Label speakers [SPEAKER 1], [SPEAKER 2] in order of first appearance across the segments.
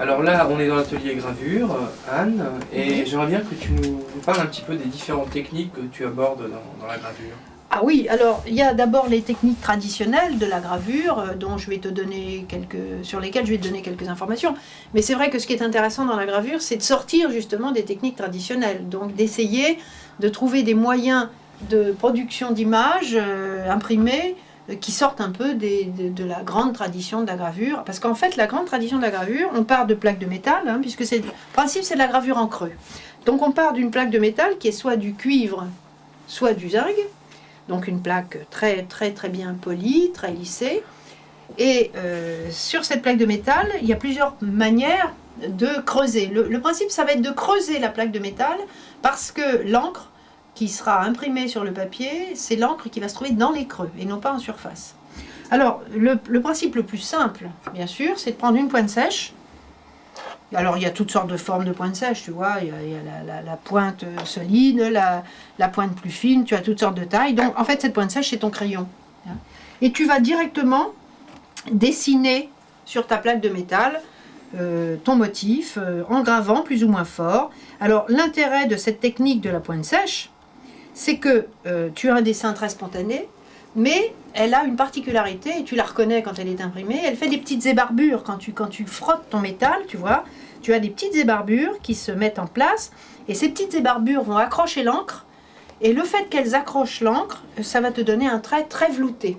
[SPEAKER 1] Alors là, on est dans l'atelier gravure, Anne, et j'aimerais bien que tu nous parles un petit peu des différentes techniques que tu abordes dans la gravure.
[SPEAKER 2] Ah oui, alors il y a d'abord les techniques traditionnelles de la gravure dont je vais te donner sur lesquelles je vais te donner quelques informations. Mais c'est vrai que ce qui est intéressant dans la gravure, c'est de sortir justement des techniques traditionnelles, donc d'essayer de trouver des moyens de production d'images imprimées qui sortent un peu de la grande tradition de la gravure. Parce qu'en fait, la grande tradition de la gravure, on part de plaques de métal, hein, puisque le principe c'est de la gravure en creux. Donc on part d'une plaque de métal qui est soit du cuivre, soit du zinc. Donc une plaque très bien polie, très lissée. Et sur cette plaque de métal, il y a plusieurs manières de creuser. Le principe, ça va être de creuser la plaque de métal parce que l'encre qui sera imprimée sur le papier, c'est l'encre qui va se trouver dans les creux et non pas en surface. Alors, le principe le plus simple, bien sûr, c'est de prendre une pointe sèche. Alors, il y a toutes sortes de formes de pointe sèche, tu vois. Il y a la pointe solide, la pointe plus fine, tu as toutes sortes de tailles. Donc, en fait, cette pointe sèche, c'est ton crayon. Et tu vas directement dessiner sur ta plaque de métal ton motif en gravant plus ou moins fort. Alors, l'intérêt de cette technique de la pointe sèche, c'est que tu as un dessin très spontané, mais elle a une particularité, et tu la reconnais quand elle est imprimée, elle fait des petites ébarbures. Quand tu frottes ton métal, tu vois, tu as des petites ébarbures qui se mettent en place, et ces petites ébarbures vont accrocher l'encre, et le fait qu'elles accrochent l'encre, ça va te donner un trait très velouté.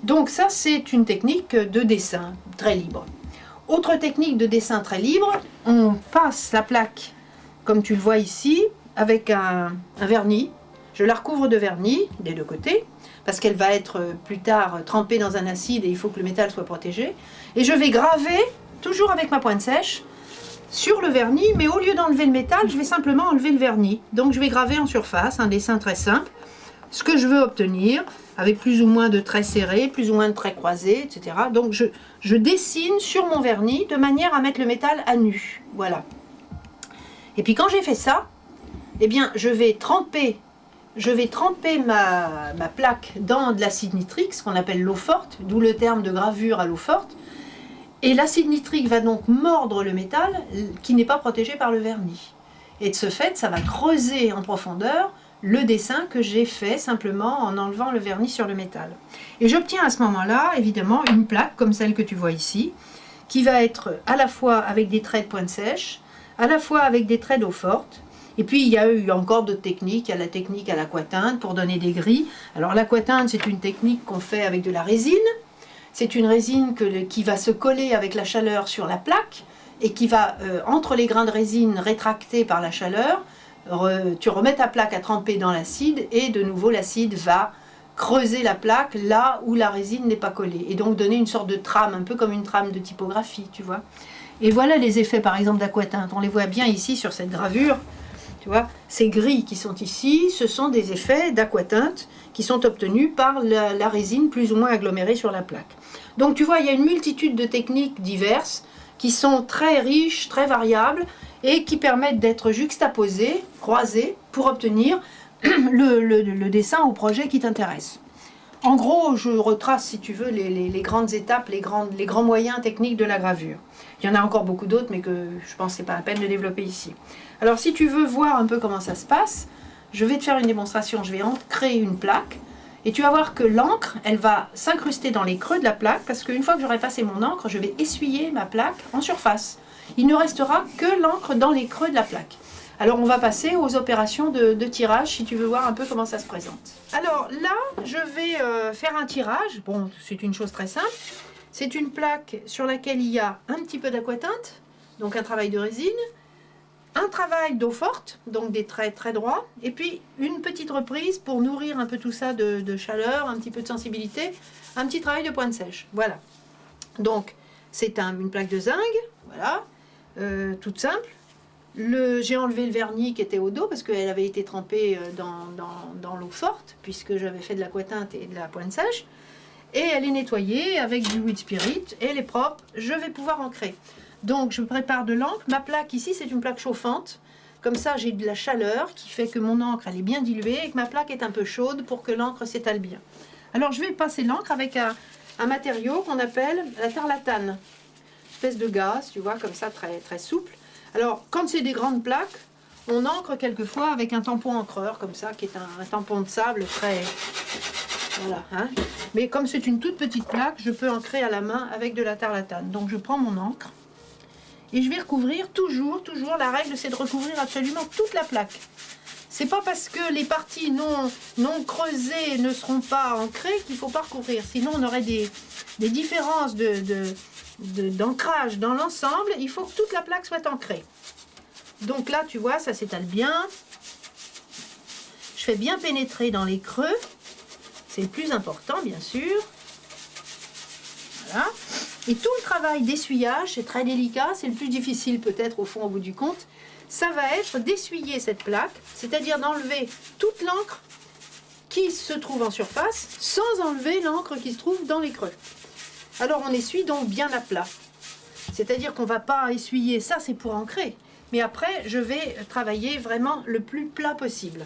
[SPEAKER 2] Donc ça, c'est une technique de dessin très libre. Autre technique de dessin très libre, on passe la plaque, comme tu le vois ici, avec un vernis. Je la recouvre de vernis des deux côtés, parce qu'elle va être plus tard trempée dans un acide et il faut que le métal soit protégé. Et je vais graver, toujours avec ma pointe sèche, sur le vernis, mais au lieu d'enlever le métal, je vais simplement enlever le vernis. Donc je vais graver en surface un dessin très simple, ce que je veux obtenir, avec plus ou moins de traits serrés, plus ou moins de traits croisés, etc. Donc je dessine sur mon vernis de manière à mettre le métal à nu. Voilà. Et puis quand j'ai fait ça, eh bien je vais tremper ma plaque dans de l'acide nitrique, ce qu'on appelle l'eau forte, d'où le terme de gravure à l'eau forte. Et l'acide nitrique va donc mordre le métal qui n'est pas protégé par le vernis. Et de ce fait, ça va creuser en profondeur le dessin que j'ai fait simplement en enlevant le vernis sur le métal. Et j'obtiens à ce moment-là, évidemment, une plaque comme celle que tu vois ici, qui va être à la fois avec des traits de pointe sèche, à la fois avec des traits d'eau forte. Et puis il y a eu encore d'autres techniques. Il y a la technique à l'aquatinte pour donner des gris. Alors l'aquatinte, c'est une technique qu'on fait avec de la résine. C'est une résine qui va se coller avec la chaleur sur la plaque et qui va, entre les grains de résine rétractés par la chaleur, tu remets ta plaque à tremper dans l'acide et de nouveau l'acide va creuser la plaque là où la résine n'est pas collée et donc donner une sorte de trame, un peu comme une trame de typographie, tu vois. Et voilà les effets par exemple d'aquatinte. On les voit bien ici sur cette gravure. Tu vois, ces gris qui sont ici, ce sont des effets d'aquatinte qui sont obtenus par la résine plus ou moins agglomérée sur la plaque. Donc tu vois, il y a une multitude de techniques diverses qui sont très riches, très variables et qui permettent d'être juxtaposées, croisées, pour obtenir le dessin ou projet qui t'intéresse. En gros, je retrace, si tu veux, les grandes étapes, les grands moyens techniques de la gravure. Il y en a encore beaucoup d'autres, mais que je pense que ce n'est pas la peine de développer ici. Alors, si tu veux voir un peu comment ça se passe, je vais te faire une démonstration. Je vais créer une plaque, et tu vas voir que l'encre, elle va s'incruster dans les creux de la plaque, parce qu'une fois que j'aurai passé mon encre, je vais essuyer ma plaque en surface. Il ne restera que l'encre dans les creux de la plaque. Alors on va passer aux opérations de tirage, si tu veux voir un peu comment ça se présente. Alors là, je vais faire un tirage. Bon, c'est une chose très simple. C'est une plaque sur laquelle il y a un petit peu d'aquatinte, donc un travail de résine, un travail d'eau forte, donc des traits très droits, et puis une petite reprise pour nourrir un peu tout ça de chaleur, un petit peu de sensibilité, un petit travail de pointe sèche. Voilà. Donc c'est une plaque de zinc, voilà, toute simple. J'ai enlevé le vernis qui était au dos parce qu'elle avait été trempée dans l'eau forte, puisque j'avais fait de l'aquatinte et de la pointe sèche. Et elle est nettoyée avec du huile spirit et elle est propre. Je vais pouvoir ancrer. Donc je prépare de l'encre. Ma plaque ici, c'est une plaque chauffante. Comme ça, j'ai de la chaleur qui fait que mon encre elle est bien diluée et que ma plaque est un peu chaude pour que l'encre s'étale bien. Alors je vais passer l'encre avec un matériau qu'on appelle la tarlatane. espèce de gaz, tu vois, comme ça, très, très souple. Alors, quand c'est des grandes plaques, on encre quelquefois avec un tampon encreur, comme ça, qui est un tampon de sable très... Voilà, hein. Mais comme c'est une toute petite plaque, je peux ancrer à la main avec de la tarlatane. Donc je prends mon encre et je vais recouvrir toujours, la règle c'est de recouvrir absolument toute la plaque. C'est pas parce que les parties non creusées ne seront pas ancrées qu'il ne faut pas recouvrir. Sinon on aurait des différences d'ancrage dans l'ensemble. Il faut que toute la plaque soit ancrée. Donc là tu vois, ça s'étale bien. Je fais bien pénétrer dans les creux. C'est le plus important, bien sûr. Voilà. Et tout le travail d'essuyage, c'est très délicat, c'est le plus difficile peut-être au fond, au bout du compte. Ça va être d'essuyer cette plaque, c'est-à-dire d'enlever toute l'encre qui se trouve en surface, sans enlever l'encre qui se trouve dans les creux. Alors on essuie donc bien à plat. C'est-à-dire qu'on ne va pas essuyer, ça c'est pour ancrer. Mais après, je vais travailler vraiment le plus plat possible.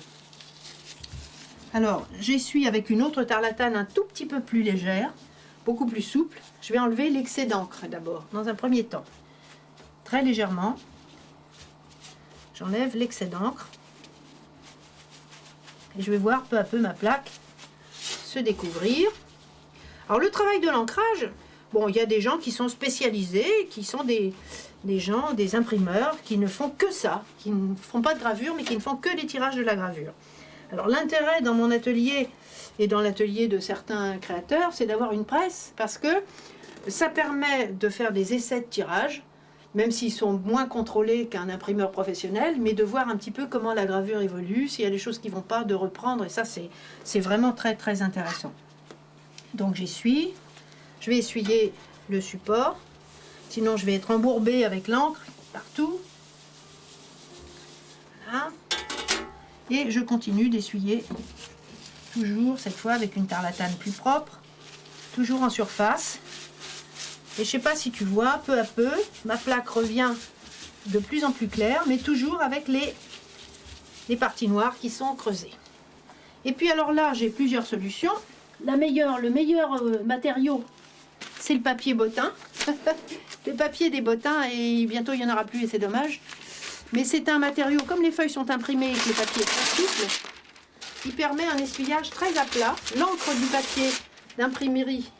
[SPEAKER 2] Alors, j'essuie avec une autre tarlatane un tout petit peu plus légère, beaucoup plus souple. Je vais enlever l'excès d'encre d'abord, dans un premier temps. Très légèrement, j'enlève l'excès d'encre. Et je vais voir peu à peu ma plaque se découvrir. Alors, le travail de l'ancrage, bon, il y a des gens qui sont spécialisés, qui sont des imprimeurs, qui ne font que ça, qui ne font pas de gravure, mais qui ne font que les tirages de la gravure. Alors l'intérêt dans mon atelier et dans l'atelier de certains créateurs, c'est d'avoir une presse parce que ça permet de faire des essais de tirage, même s'ils sont moins contrôlés qu'un imprimeur professionnel, mais de voir un petit peu comment la gravure évolue, s'il y a des choses qui ne vont pas, de reprendre, et ça c'est vraiment très très intéressant. Donc j'essuie, je vais essuyer le support, sinon je vais être embourbée avec l'encre partout. Voilà. Et je continue d'essuyer, toujours cette fois avec une tarlatane plus propre, toujours en surface. Et je ne sais pas si tu vois, peu à peu, ma plaque revient de plus en plus claire, mais toujours avec les parties noires qui sont creusées. Et puis alors là, j'ai plusieurs solutions. Le meilleur matériau, c'est le papier bottin. Le papier des bottins, et bientôt il n'y en aura plus et c'est dommage. Mais c'est un matériau, comme les feuilles sont imprimées et que le papier est très souple, il permet un essuyage très à plat. L'encre du papier d'imprimerie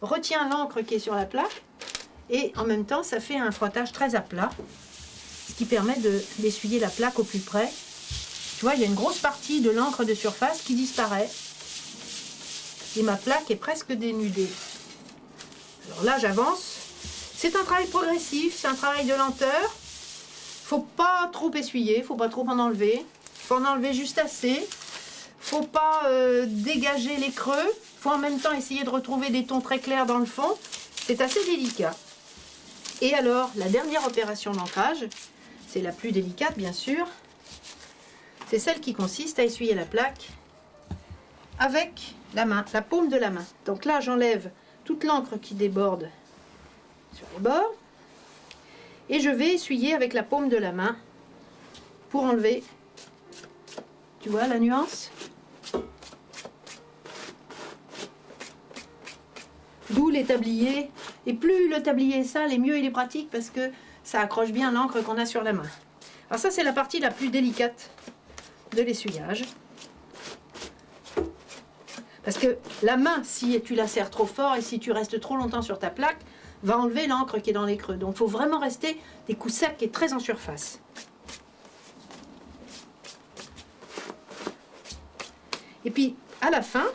[SPEAKER 2] retient l'encre qui est sur la plaque et en même temps ça fait un frottage très à plat, ce qui permet d'essuyer la plaque au plus près. Tu vois, il y a une grosse partie de l'encre de surface qui disparaît et ma plaque est presque dénudée. Alors là j'avance. C'est un travail progressif, c'est un travail de lenteur. Faut pas trop essuyer, faut pas trop en enlever. Faut en enlever juste assez. Faut pas dégager les creux. Faut en même temps essayer de retrouver des tons très clairs dans le fond. C'est assez délicat. Et alors, la dernière opération d'ancrage, c'est la plus délicate bien sûr. C'est celle qui consiste à essuyer la plaque avec la main, la paume de la main. Donc là, j'enlève toute l'encre qui déborde sur les bords. Et je vais essuyer avec la paume de la main pour enlever, tu vois la nuance? D'où les tabliers. Et plus le tablier est sale, et mieux il est pratique parce que ça accroche bien l'encre qu'on a sur la main. Alors ça c'est la partie la plus délicate de l'essuyage. Parce que la main, si tu la serres trop fort et si tu restes trop longtemps sur ta plaque, va enlever l'encre qui est dans les creux. Donc il faut vraiment rester des coups secs et très en surface. Et puis à la fin,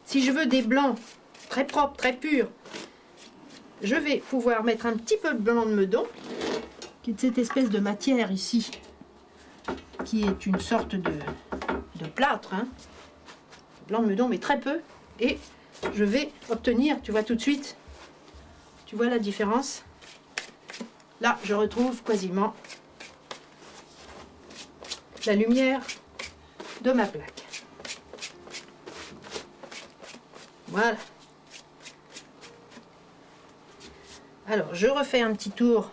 [SPEAKER 2] si je veux des blancs très propres, très purs, je vais pouvoir mettre un petit peu de blanc de meudon, qui est cette espèce de matière ici, qui est une sorte de plâtre, hein. Blanc de meudon, mais très peu. Et je vais obtenir, tu vois tout de suite, tu vois la différence? Là, je retrouve quasiment la lumière de ma plaque. Voilà. Alors, je refais un petit tour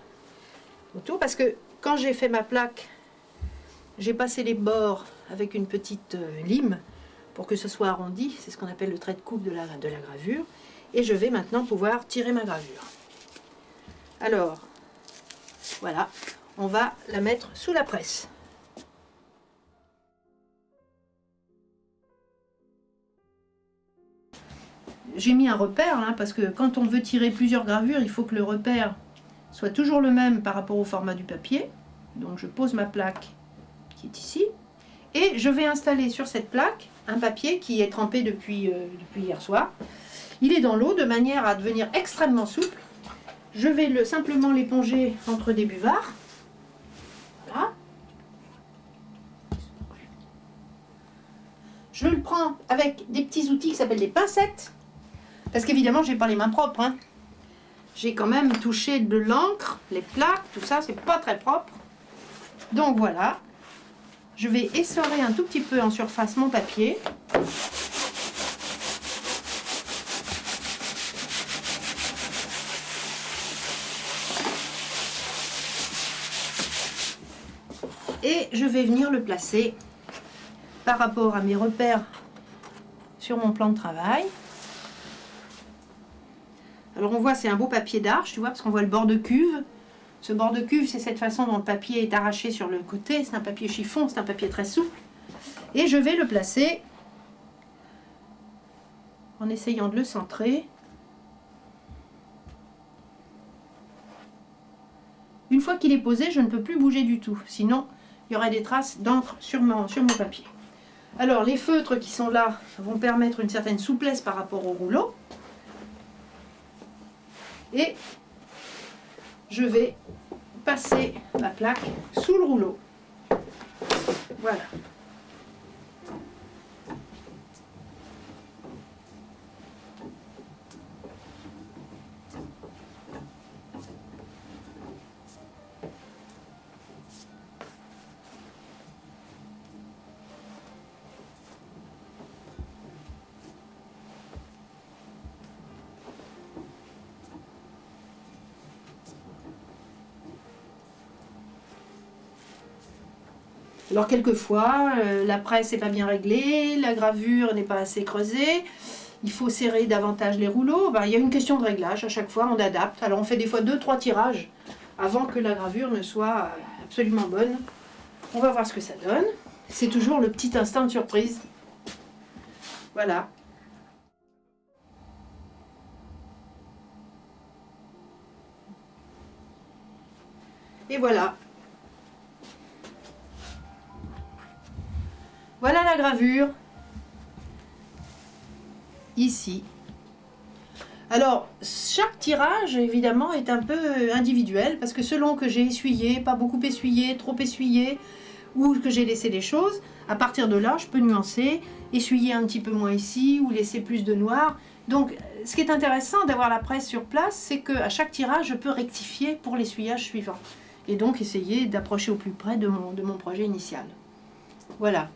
[SPEAKER 2] autour parce que quand j'ai fait ma plaque, j'ai passé les bords avec une petite lime pour que ce soit arrondi. C'est ce qu'on appelle le trait de coupe de la gravure. Et je vais maintenant pouvoir tirer ma gravure. Alors, voilà, on va la mettre sous la presse. J'ai mis un repère là, parce que quand on veut tirer plusieurs gravures, il faut que le repère soit toujours le même par rapport au format du papier. Donc je pose ma plaque qui est ici. Et je vais installer sur cette plaque un papier qui est trempé depuis hier soir. Il est dans l'eau de manière à devenir extrêmement souple. Je vais simplement l'éponger entre des buvards. Voilà. Je le prends avec des petits outils qui s'appellent des pincettes. Parce qu'évidemment, je n'ai pas les mains propres. Hein. J'ai quand même touché de l'encre, les plaques, tout ça, c'est pas très propre. Donc voilà. Je vais essorer un tout petit peu en surface mon papier. Et je vais venir le placer par rapport à mes repères sur mon plan de travail. Alors on voit, c'est un beau papier d'arche, tu vois, parce qu'on voit le bord de cuve. Ce bord de cuve, c'est cette façon dont le papier est arraché sur le côté. C'est un papier chiffon, c'est un papier très souple. Et je vais le placer en essayant de le centrer. Une fois qu'il est posé, je ne peux plus bouger du tout. Sinon, il y aurait des traces d'encre sur mon papier. Alors, les feutres qui sont là vont permettre une certaine souplesse par rapport au rouleau. Et je vais passer ma plaque sous le rouleau. Voilà. Alors quelquefois, la presse n'est pas bien réglée, la gravure n'est pas assez creusée, il faut serrer davantage les rouleaux. Ben, il y a une question de réglage, à chaque fois on adapte. Alors on fait des fois 2-3 tirages avant que la gravure ne soit absolument bonne. On va voir ce que ça donne. C'est toujours le petit instant de surprise. Voilà. Et voilà. Voilà la gravure, ici. Alors, chaque tirage, évidemment, est un peu individuel, parce que selon que j'ai essuyé, pas beaucoup essuyé, trop essuyé, ou que j'ai laissé les choses, à partir de là, je peux nuancer, essuyer un petit peu moins ici, ou laisser plus de noir. Donc, ce qui est intéressant d'avoir la presse sur place, c'est qu'à chaque tirage, je peux rectifier pour l'essuyage suivant. Et donc, essayer d'approcher au plus près de mon projet initial. Voilà.